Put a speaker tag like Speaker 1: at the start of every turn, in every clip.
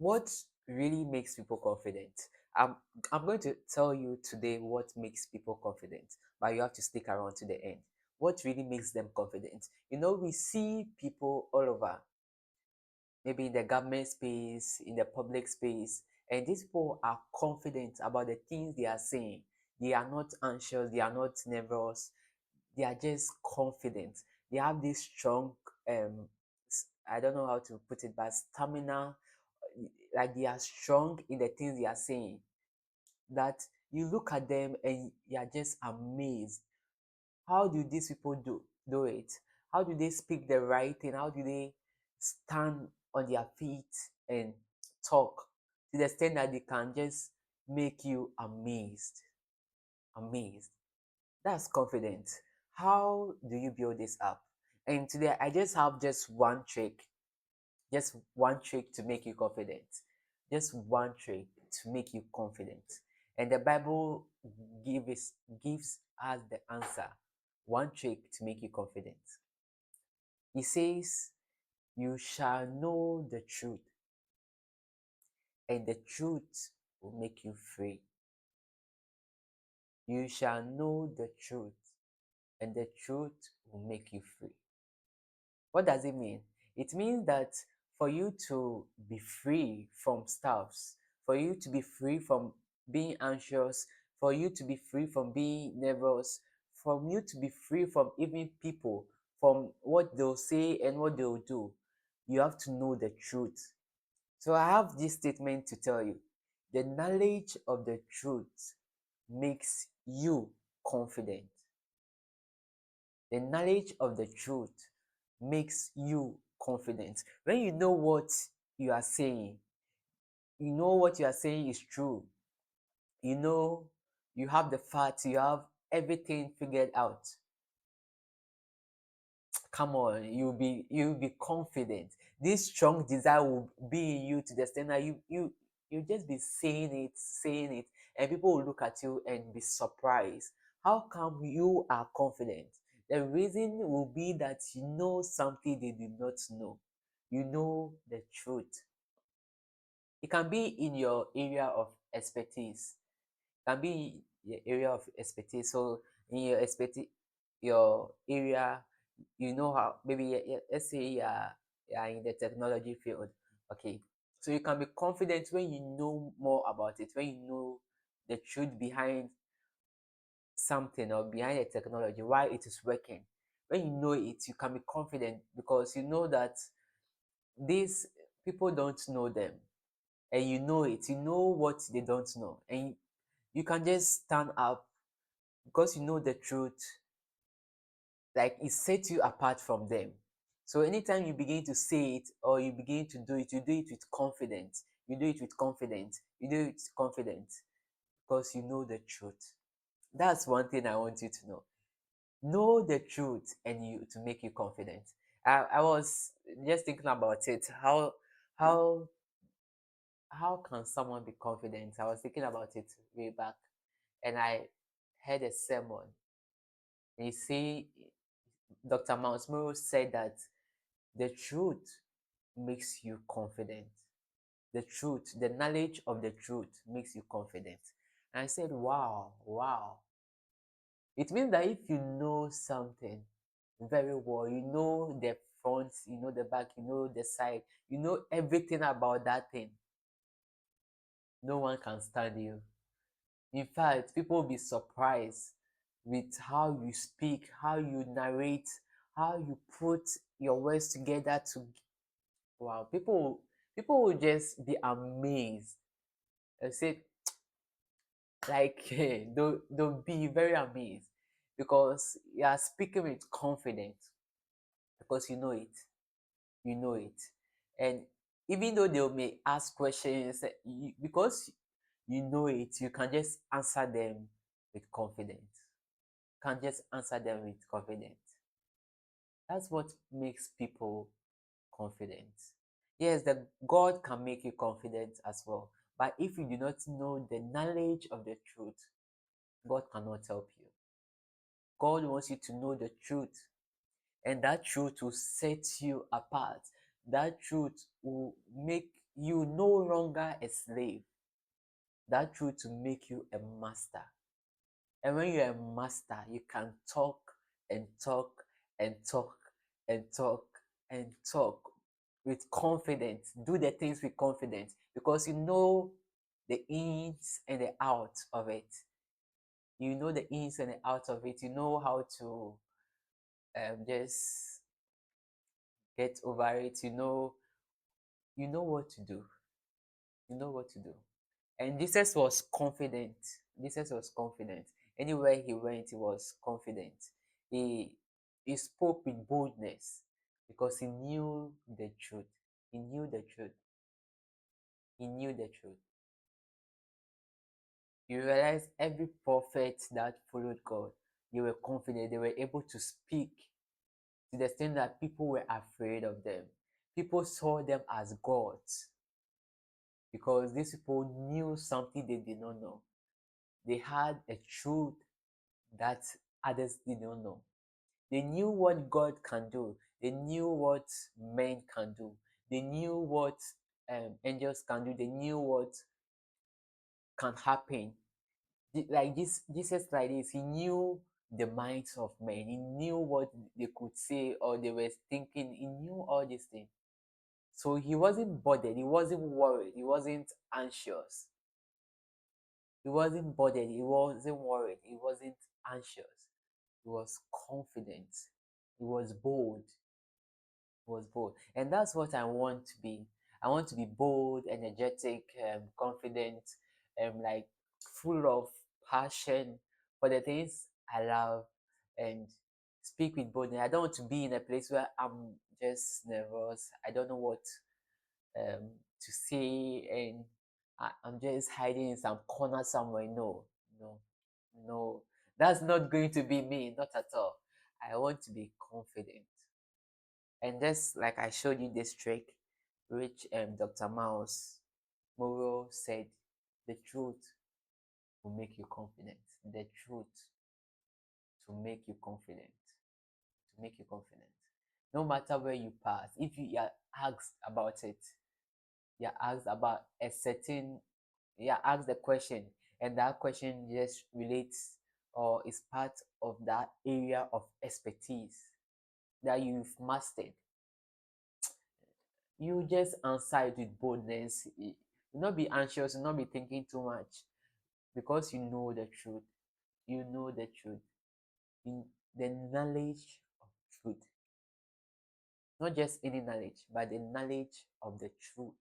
Speaker 1: What really makes people confident? I'm I'm going to tell you today what makes people confident, but you have to stick around to the end. What really makes them confident? We see people all over, maybe in the government space, in the public space, and these people are confident about the things they are saying. They are not anxious, they are not nervous, they are just confident. They have this strong, I don't know how to put it, but stamina. Like they are strong in the things they are saying. That you look at them and you are just amazed. How do these people do it? How do they speak the right thing? How do they stand on their feet and talk to the extent that they can just make you amazed? Amazed. That's confident. How do you build this up? And today I just have just one trick to make you confident. Just one trick to make you confident. And the Bible gives us the answer. One trick to make you confident. It says, "You shall know the truth, and the truth will make you free." You shall know the truth, and the truth will make you free. What does it mean? It means that for you to be free from stuffs, for you to be free from being anxious, for you to be free from being nervous, for you to be free from even people, from what they'll say and what they'll do, you have to know the truth. So I have this statement to tell you. The knowledge of the truth makes you confident. The knowledge of the truth makes you confident. When you know what you are saying, you know what you are saying is true. You know you have the facts, you have everything figured out. Come on, you'll be confident. This strong desire will be in you to the extent that you just be saying it, and people will look at you and be surprised. How come you are confident? The reason will be that you know something they do not know. You know the truth. It can be in your area of expertise. Can be your area of expertise. So in your expertise, your area, you know how maybe let's say you're in the technology field. Okay. So you can be confident when you know more about it, when you know the truth behind something or behind the technology, why it is working. When you know it, you can be confident because you know that these people don't know them, and you know it, you know what they don't know, and you can just stand up because you know the truth. Like it sets you apart from them. So anytime you begin to say it or you begin to do it, you do it with confidence. You do it with confidence. You do it with confidence because you know the truth. That's one thing I want you to know. Know the truth and you to make you confident. I was just thinking about it. How how can someone be confident? I was thinking about it way back, and I heard a sermon. And you see, Dr. Mouse said that the truth makes you confident. The truth, the knowledge of the truth makes you confident. And I said, wow, wow. It means that if you know something very well, you know the front, you know the back, you know the side, you know everything about that thing, no one can stand you. In fact, people will be surprised with how you speak, how you narrate, how you put your words together to wow. People will just be amazed and say like they'll be very amazed because you are speaking with confidence because you know it. You know it. And even though they may ask questions, because you know it, you can just answer them with confidence. Can just answer them with confidence. That's what makes people confident. Yes, the God can make you confident as well. But if you do not know the knowledge of the truth, God cannot help you. God wants you to know the truth, and that truth will set you apart. That truth will make you no longer a slave. That truth will make you a master. And when you're a master, you can talk and talk and talk and talk and talk with confidence. Do the things with confidence because you know the ins and the outs of it. You know the ins and the outs of it. You know how to just get over it. You know what to do. You know what to do. And Jesus was confident. Jesus was confident. Anywhere he went, he was confident. He he spoke with boldness because he knew the truth. He knew the truth. He knew the truth. You realize every prophet that followed God, they were confident. They were able to speak to the extent that people were afraid of them. People saw them as gods because these people knew something they did not know. They had a truth that others did not know. They knew what God can do. They knew what men can do. They knew what angels can do. They knew what can happen. Like this, Jesus, like this, he knew the minds of men. He knew what they could say or they were thinking. He knew all these things. So he wasn't bothered. He wasn't worried. He wasn't anxious. He wasn't bothered. He wasn't worried. He wasn't anxious. He was confident. He was bold. He was bold. And that's what I want to be. I want to be bold, energetic, confident, like full of passion for the things I love and speak with boldness. I don't want to be in a place where I'm just nervous. I don't know what to say and I'm just hiding in some corner somewhere. No, no, no. That's not going to be me, not at all. I want to be confident. And just like I showed you this trick, which Dr. Mouse Moro said, the truth will make you confident. The truth to make you confident. To make you confident. No matter where you pass, if you are asked about it, you're asked about a certain, you're asked the question, and that question just relates or is part of that area of expertise that you've mastered. You just answer it with boldness. You not be anxious, you not be thinking too much because you know the truth. You know the truth. In the knowledge of truth. Not just any knowledge, but the knowledge of the truth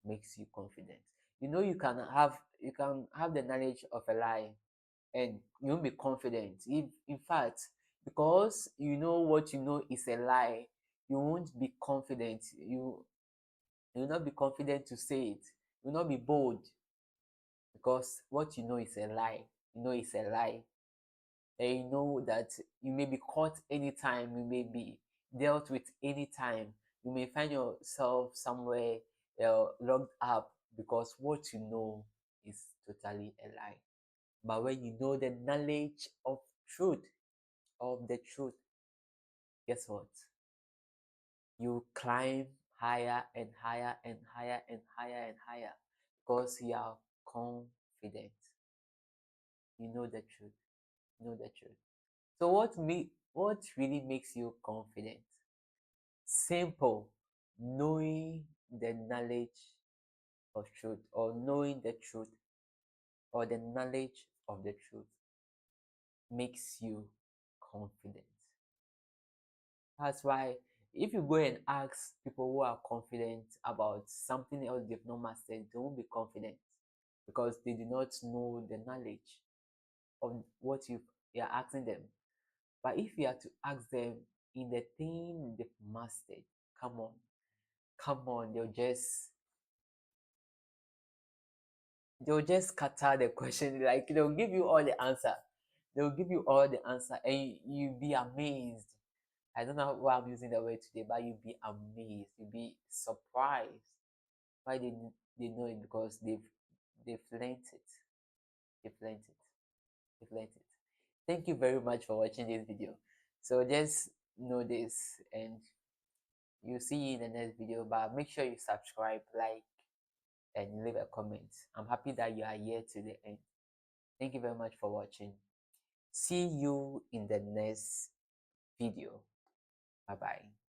Speaker 1: makes you confident. You know you can have the knowledge of a lie and you won't be confident. If in fact, because you know what you know is a lie, you won't be confident. You will not be confident to say it. You will not be bold because what you know is a lie. You know it's a lie. And you know that you may be caught anytime, you may be dealt with anytime. You may find yourself somewhere locked up because what you know is totally a lie. But when you know the knowledge of the truth, guess what? You climb higher and higher and higher and higher and higher because you are confident. You know the truth. You know the truth. So what really makes you confident? Simple. Knowing the knowledge of truth or knowing the truth or the knowledge of the truth makes you confident. That's why if you go and ask people who are confident about something else they've not mastered, they won't be confident because they do not know the knowledge of what you are asking them. But if you are to ask them in the thing they've mastered, come on, come on, they'll just scatter the question. Like they'll give you all the answer. They'll give you all the answer, and you'll be amazed. I don't know why I'm using the word today, but you'll be amazed. You'll be surprised. Why they know it? Because they've learned it. They've learned it. They've learned it. Thank you very much for watching this video. So just know this, and you'll see you in the next video. But make sure you subscribe, like, and leave a comment. I'm happy that you are here to the end. Thank you very much for watching. See you in the next video. Bye bye.